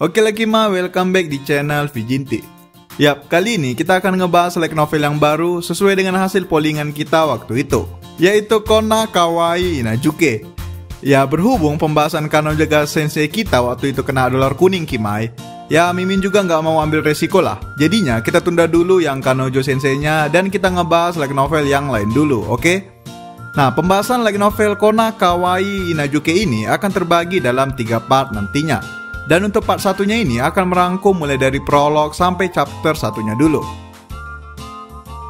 Oke lagi welcome back di channel Vijinti. Yap, kali ini kita akan ngebahas light novel yang baru sesuai dengan hasil pollingan kita waktu itu, yaitu Kona Kawaii Inajuke. Ya, berhubung pembahasan Kanojo Sensei kita waktu itu kena dolar kuning Kimai, ya Mimin juga nggak mau ambil resiko lah. Jadinya kita tunda dulu yang Kanojo Sensei-nya dan kita ngebahas light novel yang lain dulu, oke? Nah, pembahasan light novel Kona Kawaii Inajuke ini akan terbagi dalam 3 part nantinya. Dan untuk part satunya ini akan merangkum mulai dari prolog sampai chapter satunya dulu.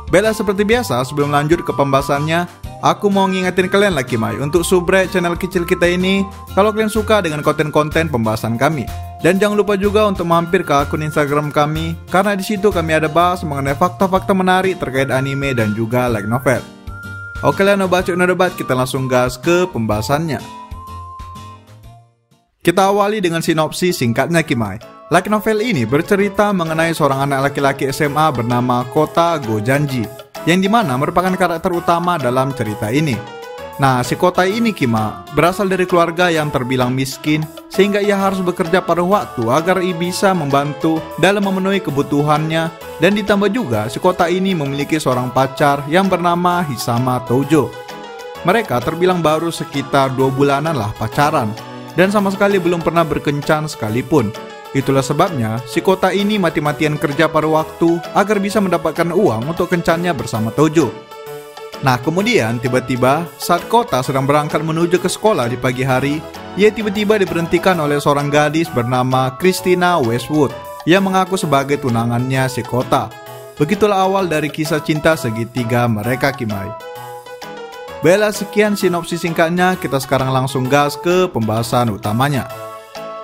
Bella, seperti biasa sebelum lanjut ke pembahasannya, aku mau ngingetin kalian lagi Mai untuk subscribe channel kecil kita ini kalau kalian suka dengan konten-konten pembahasan kami. Dan jangan lupa juga untuk mampir ke akun Instagram kami, karena di situ kami ada bahas mengenai fakta-fakta menarik terkait anime dan juga light novel. Oke lah, no debat, kita langsung gas ke pembahasannya. Kita awali dengan sinopsis singkatnya Kimai. Light novel ini bercerita mengenai seorang anak laki-laki SMA bernama Kota Gojanji, yang dimana merupakan karakter utama dalam cerita ini. Nah, si Kota ini Kima berasal dari keluarga yang terbilang miskin, sehingga ia harus bekerja pada waktu agar ia bisa membantu dalam memenuhi kebutuhannya. Dan ditambah juga si Kota ini memiliki seorang pacar yang bernama Hisama Tojo. Mereka terbilang baru sekitar 2 bulanan lah pacaran, dan sama sekali belum pernah berkencan sekalipun. Itulah sebabnya si Kota ini mati-matian kerja pada waktu agar bisa mendapatkan uang untuk kencannya bersama Tojo. Nah, kemudian tiba-tiba saat Kota sedang berangkat menuju ke sekolah di pagi hari, ia tiba-tiba diberhentikan oleh seorang gadis bernama Christina Westwood yang mengaku sebagai tunangannya si Kota. Begitulah awal dari kisah cinta segitiga mereka Kimai. Bella, sekian sinopsis singkatnya, kita sekarang langsung gas ke pembahasan utamanya.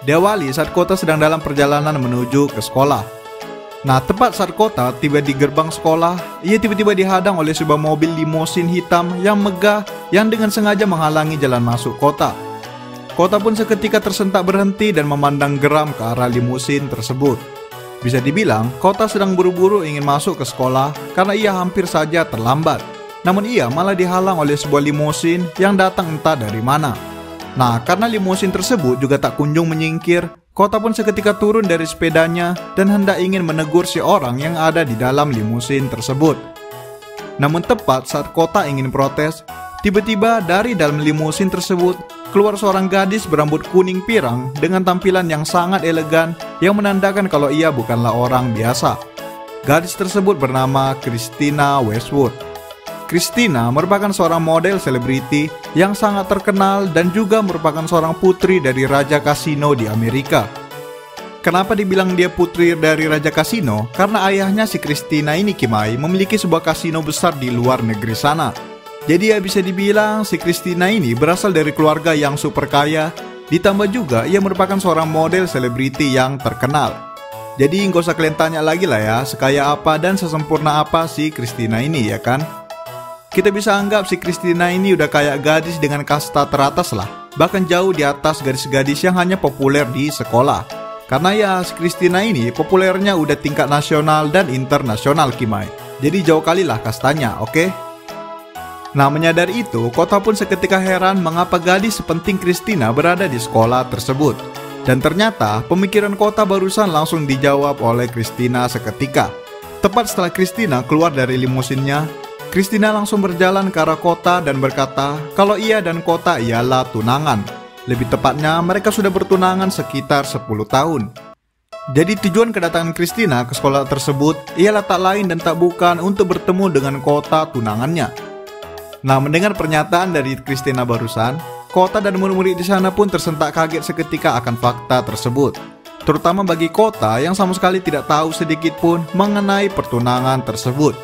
Diawali saat Kota sedang dalam perjalanan menuju ke sekolah. Nah, tepat saat Kota tiba di gerbang sekolah, ia tiba-tiba dihadang oleh sebuah mobil limosin hitam yang megah yang dengan sengaja menghalangi jalan masuk Kota. Kota pun seketika tersentak berhenti dan memandang geram ke arah limusin tersebut. Bisa dibilang, Kota sedang buru-buru ingin masuk ke sekolah karena ia hampir saja terlambat. Namun ia malah dihalang oleh sebuah limusin yang datang entah dari mana. Nah, karena limusin tersebut juga tak kunjung menyingkir, Kota pun seketika turun dari sepedanya dan hendak ingin menegur si orang yang ada di dalam limusin tersebut. Namun tepat saat Kota ingin protes, tiba-tiba dari dalam limusin tersebut keluar seorang gadis berambut kuning pirang dengan tampilan yang sangat elegan yang menandakan kalau ia bukanlah orang biasa. Gadis tersebut bernama Christina Westwood. Christina merupakan seorang model selebriti yang sangat terkenal dan juga merupakan seorang putri dari Raja Kasino di Amerika. Kenapa dibilang dia putri dari Raja Kasino? Karena ayahnya si Christina ini Kimai memiliki sebuah kasino besar di luar negeri sana. Jadi ya bisa dibilang si Christina ini berasal dari keluarga yang super kaya, ditambah juga ia merupakan seorang model selebriti yang terkenal. Jadi nggak usah kalian tanya lagi lah ya, sekaya apa dan sesempurna apa si Christina ini, ya kan? Kita bisa anggap si Christina ini udah kayak gadis dengan kasta teratas lah, bahkan jauh di atas gadis-gadis yang hanya populer di sekolah. Karena ya si Christina ini populernya udah tingkat nasional dan internasional Kimai. Jadi jauh kali lah kastanya, oke? Nah, menyadari itu, Kota pun seketika heran mengapa gadis sepenting Christina berada di sekolah tersebut. Dan ternyata pemikiran Kota barusan langsung dijawab oleh Christina seketika. Tepat setelah Christina keluar dari limusinnya, Christina langsung berjalan ke arah Kota dan berkata kalau ia dan Kota ialah tunangan. Lebih tepatnya mereka sudah bertunangan sekitar 10 tahun. Jadi tujuan kedatangan Christina ke sekolah tersebut ialah tak lain dan tak bukan untuk bertemu dengan Kota tunangannya. Nah, mendengar pernyataan dari Christina barusan, Kota dan murid-murid di sana pun tersentak kaget seketika akan fakta tersebut. Terutama bagi Kota yang sama sekali tidak tahu sedikit pun mengenai pertunangan tersebut.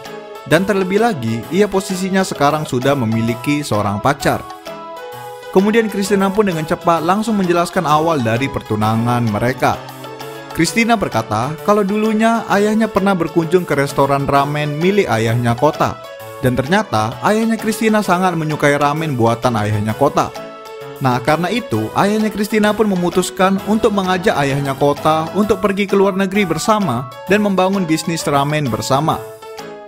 Dan terlebih lagi, ia posisinya sekarang sudah memiliki seorang pacar. Kemudian Christina pun dengan cepat langsung menjelaskan awal dari pertunangan mereka. Christina berkata kalau dulunya ayahnya pernah berkunjung ke restoran ramen milik ayahnya Kota. Dan ternyata ayahnya Christina sangat menyukai ramen buatan ayahnya Kota. Nah, karena itu ayahnya Christina pun memutuskan untuk mengajak ayahnya Kota untuk pergi ke luar negeri bersama dan membangun bisnis ramen bersama.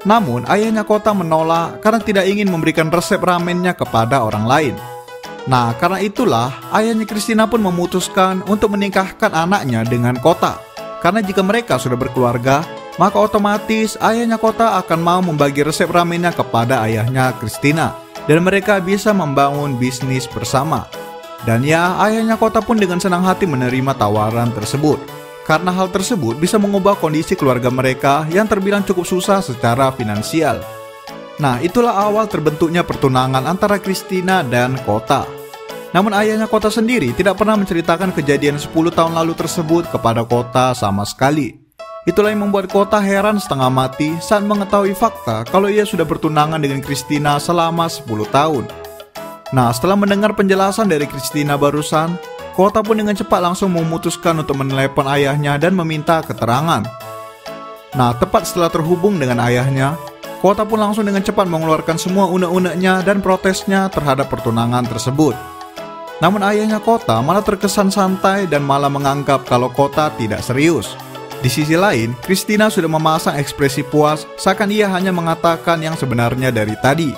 Namun ayahnya Kota menolak karena tidak ingin memberikan resep ramennya kepada orang lain. Nah, karena itulah ayahnya Christina pun memutuskan untuk menikahkan anaknya dengan Kota. Karena jika mereka sudah berkeluarga, maka otomatis ayahnya Kota akan mau membagi resep ramennya kepada ayahnya Christina, dan mereka bisa membangun bisnis bersama. Dan ya, ayahnya Kota pun dengan senang hati menerima tawaran tersebut, karena hal tersebut bisa mengubah kondisi keluarga mereka yang terbilang cukup susah secara finansial. Nah, itulah awal terbentuknya pertunangan antara Christina dan Kota. Namun ayahnya Kota sendiri tidak pernah menceritakan kejadian 10 tahun lalu tersebut kepada Kota sama sekali. Itulah yang membuat Kota heran setengah mati saat mengetahui fakta kalau ia sudah bertunangan dengan Christina selama 10 tahun. Nah, setelah mendengar penjelasan dari Christina barusan, Kota pun dengan cepat langsung memutuskan untuk menelepon ayahnya dan meminta keterangan. Nah, tepat setelah terhubung dengan ayahnya, Kota pun langsung dengan cepat mengeluarkan semua unek-uneknya dan protesnya terhadap pertunangan tersebut. Namun ayahnya Kota malah terkesan santai dan malah menganggap kalau Kota tidak serius. Di sisi lain, Christina sudah memasang ekspresi puas seakan ia hanya mengatakan yang sebenarnya dari tadi.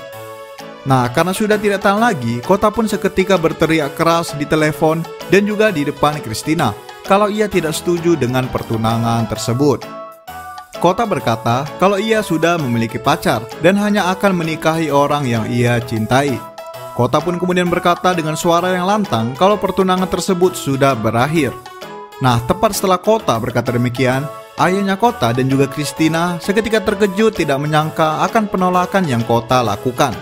Nah, karena sudah tidak tahan lagi, Kota pun seketika berteriak keras di telepon dan juga di depan Christina kalau ia tidak setuju dengan pertunangan tersebut. Kota berkata kalau ia sudah memiliki pacar dan hanya akan menikahi orang yang ia cintai. Kota pun kemudian berkata dengan suara yang lantang kalau pertunangan tersebut sudah berakhir. Nah, tepat setelah Kota berkata demikian, ayahnya Kota dan juga Christina seketika terkejut tidak menyangka akan penolakan yang Kota lakukan.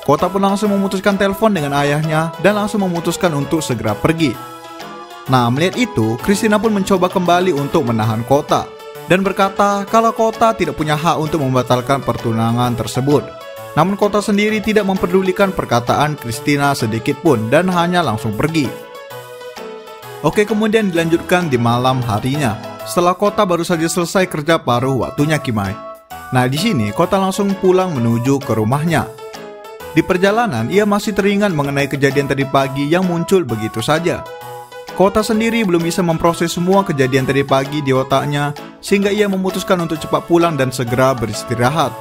Kota pun langsung memutuskan telepon dengan ayahnya dan langsung memutuskan untuk segera pergi. Nah, melihat itu, Christina pun mencoba kembali untuk menahan Kota dan berkata kalau Kota tidak punya hak untuk membatalkan pertunangan tersebut. Namun Kota sendiri tidak mempedulikan perkataan Christina sedikit pun dan hanya langsung pergi. Oke, kemudian dilanjutkan di malam harinya. Setelah Kota baru saja selesai kerja paruh waktunya Kimai. Nah, di sini Kota langsung pulang menuju ke rumahnya. Di perjalanan, ia masih teringat mengenai kejadian tadi pagi yang muncul begitu saja. Kota sendiri belum bisa memproses semua kejadian tadi pagi di otaknya, sehingga ia memutuskan untuk cepat pulang dan segera beristirahat.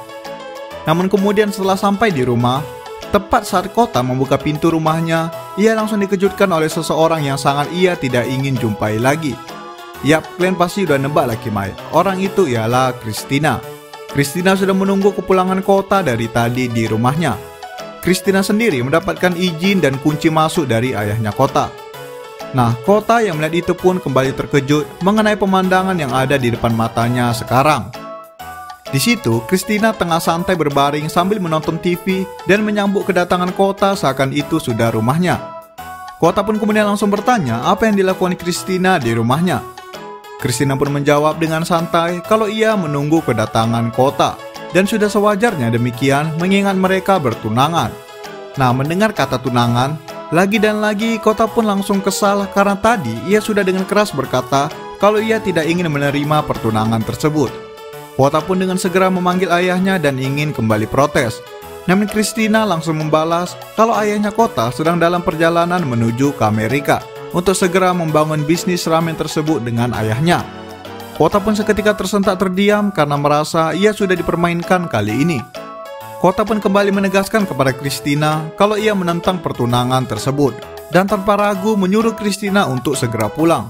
Namun kemudian setelah sampai di rumah, tepat saat Kota membuka pintu rumahnya, ia langsung dikejutkan oleh seseorang yang sangat ia tidak ingin jumpai lagi. Yap, kalian pasti udah nebak lah Kimai. Orang itu ialah Christina. Christina sudah menunggu kepulangan Kota dari tadi di rumahnya. Christina sendiri mendapatkan izin dan kunci masuk dari ayahnya Kota. Nah, Kota yang melihat itu pun kembali terkejut mengenai pemandangan yang ada di depan matanya sekarang. Di situ, Christina tengah santai berbaring sambil menonton TV dan menyambut kedatangan Kota seakan itu sudah rumahnya. Kota pun kemudian langsung bertanya apa yang dilakukan Christina di rumahnya. Christina pun menjawab dengan santai kalau ia menunggu kedatangan Kota. Dan sudah sewajarnya demikian mengingat mereka bertunangan. Nah, mendengar kata tunangan, lagi dan lagi Kota pun langsung kesal karena tadi ia sudah dengan keras berkata kalau ia tidak ingin menerima pertunangan tersebut. Kota pun dengan segera memanggil ayahnya dan ingin kembali protes. Namun Christina langsung membalas kalau ayahnya Kota sedang dalam perjalanan menuju ke Amerika untuk segera membangun bisnis ramen tersebut dengan ayahnya. Kota pun seketika tersentak terdiam karena merasa ia sudah dipermainkan kali ini. Kota pun kembali menegaskan kepada Christina kalau ia menentang pertunangan tersebut dan tanpa ragu menyuruh Christina untuk segera pulang.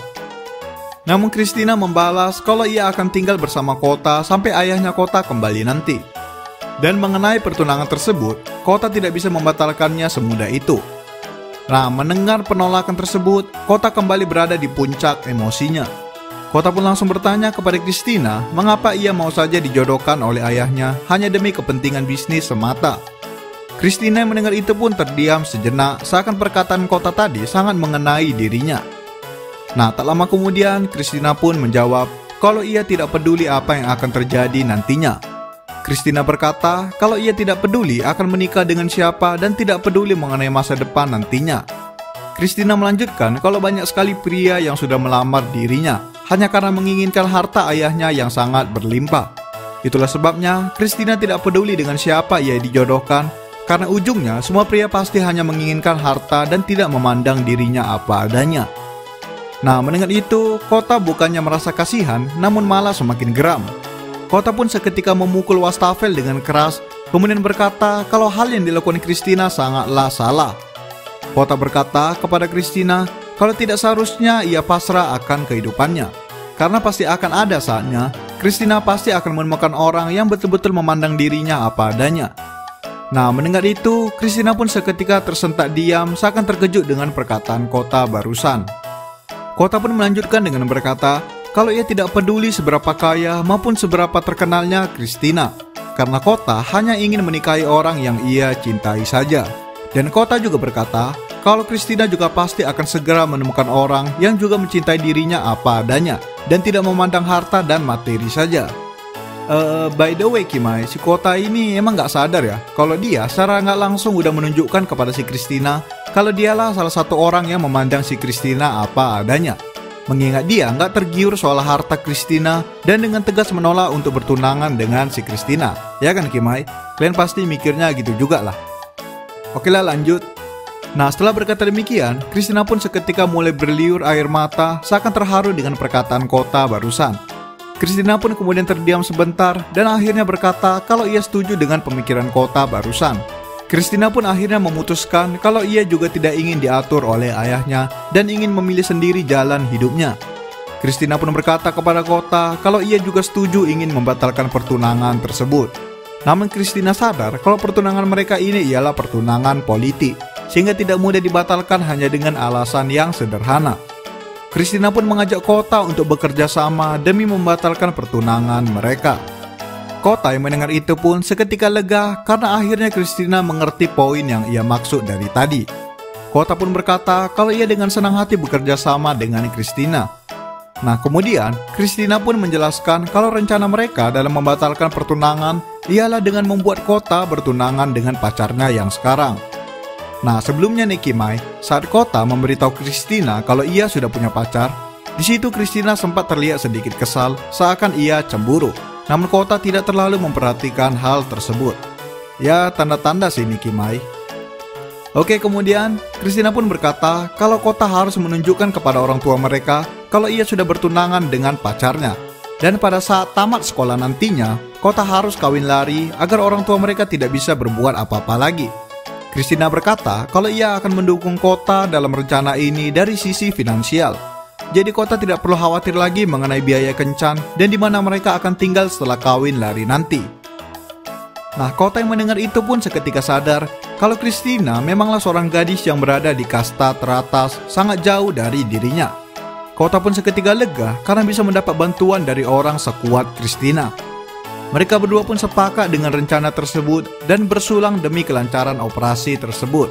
Namun Christina membalas kalau ia akan tinggal bersama Kota sampai ayahnya Kota kembali nanti. Dan mengenai pertunangan tersebut, Kota tidak bisa membatalkannya semudah itu. Nah, mendengar penolakan tersebut, Kota kembali berada di puncak emosinya. Kota pun langsung bertanya kepada Christina mengapa ia mau saja dijodohkan oleh ayahnya hanya demi kepentingan bisnis semata. Christina yang mendengar itu pun terdiam sejenak seakan perkataan Kota tadi sangat mengenai dirinya. Nah, tak lama kemudian Christina pun menjawab kalau ia tidak peduli apa yang akan terjadi nantinya. Christina berkata kalau ia tidak peduli akan menikah dengan siapa dan tidak peduli mengenai masa depan nantinya. Christina melanjutkan kalau banyak sekali pria yang sudah melamar dirinya hanya karena menginginkan harta ayahnya yang sangat berlimpah. Itulah sebabnya Christina tidak peduli dengan siapa ia dijodohkan, karena ujungnya semua pria pasti hanya menginginkan harta dan tidak memandang dirinya apa adanya. Nah, mendengar itu, Kota bukannya merasa kasihan, namun malah semakin geram. Kota pun seketika memukul wastafel dengan keras, kemudian berkata kalau hal yang dilakukan Christina sangatlah salah. Kota berkata kepada Christina kalau tidak seharusnya ia pasrah akan kehidupannya. Karena pasti akan ada saatnya, Christina pasti akan menemukan orang yang betul-betul memandang dirinya apa adanya. Nah, mendengar itu, Christina pun seketika tersentak diam seakan terkejut dengan perkataan Kota barusan. Kota pun melanjutkan dengan berkata, kalau ia tidak peduli seberapa kaya maupun seberapa terkenalnya Christina, karena Kota hanya ingin menikahi orang yang ia cintai saja. Dan Kota juga berkata, kalau Christina juga pasti akan segera menemukan orang yang juga mencintai dirinya apa adanya, dan tidak memandang harta dan materi saja. By the way Kimai, si Kota ini emang gak sadar ya, kalau dia secara gak langsung udah menunjukkan kepada si Christina kalau dialah salah satu orang yang memandang si Christina apa adanya. Mengingat dia gak tergiur soal harta Christina dan dengan tegas menolak untuk bertunangan dengan si Christina. Ya kan Kimai? Kalian pasti mikirnya gitu juga lah. Oke lah, lanjut. Nah, setelah berkata demikian, Christina pun seketika mulai berliur air mata seakan terharu dengan perkataan Kota barusan. Christina pun kemudian terdiam sebentar dan akhirnya berkata kalau ia setuju dengan pemikiran Kota barusan. Christina pun akhirnya memutuskan kalau ia juga tidak ingin diatur oleh ayahnya dan ingin memilih sendiri jalan hidupnya. Christina pun berkata kepada Kota kalau ia juga setuju ingin membatalkan pertunangan tersebut. Namun Christina sadar kalau pertunangan mereka ini ialah pertunangan politik, sehingga tidak mudah dibatalkan hanya dengan alasan yang sederhana. Christina pun mengajak Kota untuk bekerja sama demi membatalkan pertunangan mereka. Kota yang mendengar itu pun seketika lega karena akhirnya Christina mengerti poin yang ia maksud dari tadi. Kota pun berkata kalau ia dengan senang hati bekerja sama dengan Christina. Nah, kemudian Christina pun menjelaskan kalau rencana mereka dalam membatalkan pertunangan ialah dengan membuat Kota bertunangan dengan pacarnya yang sekarang. Nah, sebelumnya nih Kimai, saat Kota memberitahu Christina kalau ia sudah punya pacar, di situ Christina sempat terlihat sedikit kesal seakan ia cemburu. Namun Kota tidak terlalu memperhatikan hal tersebut. Ya, tanda-tanda sih nih Kimai. Oke, kemudian Christina pun berkata kalau Kota harus menunjukkan kepada orang tua mereka kalau ia sudah bertunangan dengan pacarnya. Dan pada saat tamat sekolah nantinya, Kota harus kawin lari agar orang tua mereka tidak bisa berbuat apa-apa lagi. Christina berkata kalau ia akan mendukung Kota dalam rencana ini dari sisi finansial. Jadi Kota tidak perlu khawatir lagi mengenai biaya kencan dan di mana mereka akan tinggal setelah kawin lari nanti. Nah, Kota yang mendengar itu pun seketika sadar kalau Christina memanglah seorang gadis yang berada di kasta teratas sangat jauh dari dirinya. Kota pun seketika lega karena bisa mendapat bantuan dari orang sekuat Christina. Mereka berdua pun sepakat dengan rencana tersebut dan bersulang demi kelancaran operasi tersebut.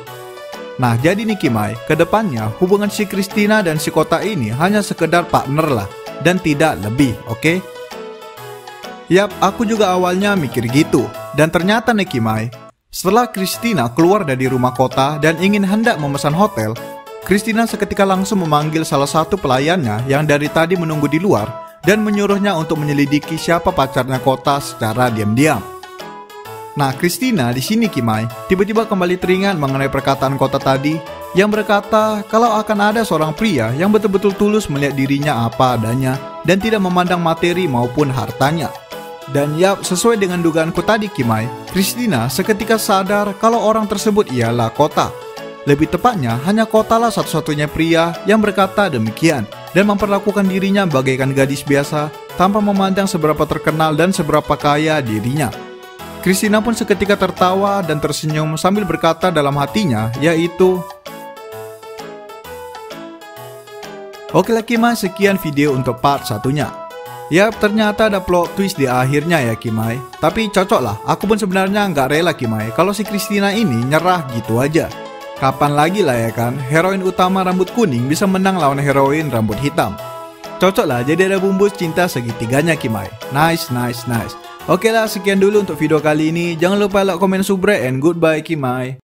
Nah, jadi nih Kimai, kedepannya hubungan si Christina dan si Kota ini hanya sekedar partner lah dan tidak lebih, oke? Yap, aku juga awalnya mikir gitu. Dan ternyata nih Kimai, setelah Christina keluar dari rumah Kota dan ingin hendak memesan hotel, Christina seketika langsung memanggil salah satu pelayannya yang dari tadi menunggu di luar dan menyuruhnya untuk menyelidiki siapa pacarnya Kota secara diam-diam. Nah, Christina di sini Kimai tiba-tiba kembali teringat mengenai perkataan Kota tadi yang berkata kalau akan ada seorang pria yang betul-betul tulus melihat dirinya apa adanya dan tidak memandang materi maupun hartanya. Dan yap, sesuai dengan dugaanku tadi Kimai, Christina seketika sadar kalau orang tersebut ialah Kota. Lebih tepatnya, hanya Kota lah satu-satunya pria yang berkata demikian dan memperlakukan dirinya bagaikan gadis biasa tanpa memandang seberapa terkenal dan seberapa kaya dirinya. Christina pun seketika tertawa dan tersenyum sambil berkata dalam hatinya, yaitu, okelah Kimai, sekian video untuk part satunya. Yap, ternyata ada plot twist di akhirnya ya Kimai. Tapi cocok lah, aku pun sebenarnya nggak rela Kimai kalau si Christina ini nyerah gitu aja. Kapan lagi lah ya kan, heroin utama rambut kuning bisa menang lawan heroin rambut hitam. Cocok lah, jadi ada bumbu cinta segitiganya Kimai. Nice. Oke lah, sekian dulu untuk video kali ini. Jangan lupa like, komen, subscribe, and goodbye Kimai.